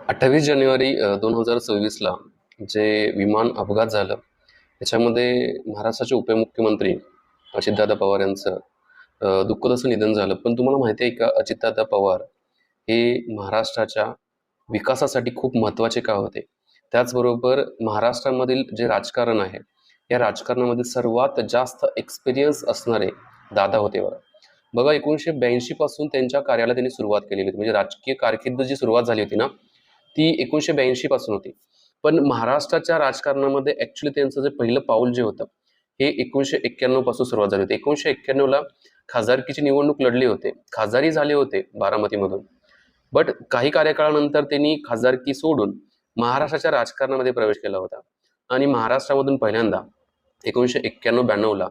28 जानेवारी 2024ला जे विमान अपघात झालं, त्याच्यामध्ये महाराष्ट्राचे उपमुख्यमंत्री अजितदादा पवार यांचं दुःखद असं निधन झालं. पण तुम्हाला माहिती आहे का, अजितदादा पवार हे महाराष्ट्राच्या विकासासाठी खूप महत्त्वाचे का होते? त्याचबरोबर महाराष्ट्रामधील जे राजकारण आहे, या राजकारणामध्ये सर्वात जास्त एक्सपिरियन्स असणारे दादा होते बघा. बघा 1982 पासून त्यांच्या कार्याला त्यांनी सुरुवात केलेली होती. म्हणजे राजकीय कारकीर्द जी सुरुवात झाली होती ना, ती 1982 पासून होती. पण महाराष्ट्राच्या राजकारणामध्ये ॲक्चुअली त्यांचं जे पहिलं पाऊल जे होतं, हे 1991 पासून सुरुवात झाली होती. 1991ला खासदारकीची निवडणूक लढली होते. खासदारही झाले होते बारामतीमधून. बट काही कार्यकाळानंतर त्यांनी खासदारकी सोडून महाराष्ट्राच्या राजकारणामध्ये प्रवेश केला होता. आणि महाराष्ट्रामधून पहिल्यांदा 1991-92ला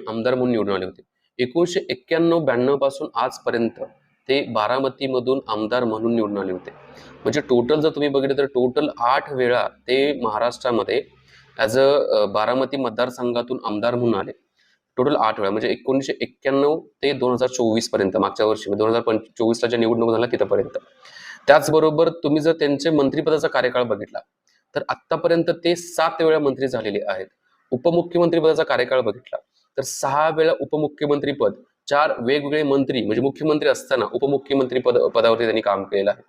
आमदार म्हणून निवडून आले होते. 1991-92 पासून आजपर्यंत ते बारामतीमधून आमदार म्हणून निवडून आले होते. म्हणजे टोटल जर तुम्ही बघितलं तर टोटल 8 वेळा ते महाराष्ट्रामध्ये ॲज अ बारामती मतदारसंघातून आमदार म्हणून आले. टोटल 8 वेळा, म्हणजे 1991 ते 2024 पर्यंत, मागच्या वर्षी 2024ला ज्या निवडणूक झाल्या तिथपर्यंत. त्याचबरोबर तुम्ही जर त्यांचे मंत्रिपदाचा कार्यकाळ बघितला तर आतापर्यंत ते 7 वेळा मंत्री झालेले आहेत. उपमुख्यमंत्री पदाचा कार्यकाळ बघितला तर 6 वेळा उपमुख्यमंत्री पद, 4 वेगवेगळे मंत्री, म्हणजे मुख्यमंत्री असताना उपमुख्यमंत्री पदावरती त्यांनी काम केलेलं आहे.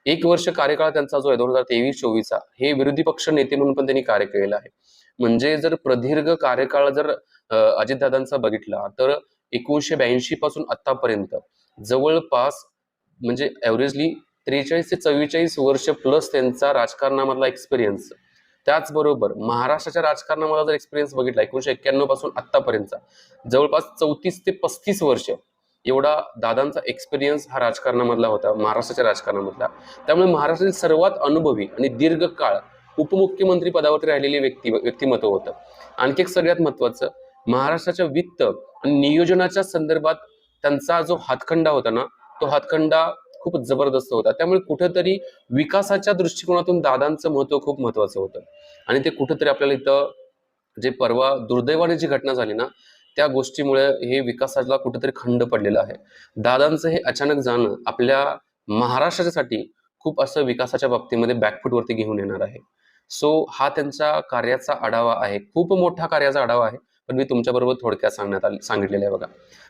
1 वर्ष कार्यकाळ त्यांचा जो आहे 2023-24चा, हे विरोधी पक्ष नेते म्हणून पण त्यांनी कार्य केलेलं आहे. म्हणजे जर प्रदीर्घ कार्यकाळ जर अजितदादांचा बघितला तर 1982 पासून आतापर्यंत जवळपास, म्हणजे ॲव्हरेजली 43 ते 44 वर्ष प्लस त्यांचा राजकारणामधला एक्सपिरियन्स. त्याचबरोबर महाराष्ट्राच्या राजकारणामध्ये जर एक्सपिरियन्स बघितला 1991 पासून आतापर्यंतचा, जवळपास 34 ते 35 वर्ष एवढा दादांचा एक्सपिरियन्स हा राजकारणामधला होता, महाराष्ट्राच्या राजकारणामधला. त्यामुळे महाराष्ट्रातील सर्वात अनुभवी आणि दीर्घकाळ उपमुख्यमंत्री पदावरती राहिलेले व्यक्तिमत्व होतं. आणखी एक सगळ्यात महत्वाचं, महाराष्ट्राच्या वित्त आणि नियोजनाच्या संदर्भात त्यांचा जो हातखंडा होता ना, तो हातखंडा खूप जबरदस्त होता. त्यामुळे कुठेतरी विकासाच्या दृष्टिकोनातून दादांचं महत्व खूप महत्वाचं होतं. आणि ते कुठेतरी आपल्याला इथं जे परवा दुर्दैवाने जी घटना झाली ना, त्या गोष्टीमुळे हे विकासाला कुठेतरी खंड पडलेला आहे. दादांचं हे अचानक जाणं आपल्या महाराष्ट्रासाठी खूप असं विकासाच्या बाबतीमध्ये बॅकफूटवरती घेऊन येणार आहे. सो हा त्यांच्या कार्याचा आढावा आहे, खूप मोठा कार्याचा आढावा आहे, पण मी तुमच्याबरोबर थोडक्यात सांगितलेला आहे बघा.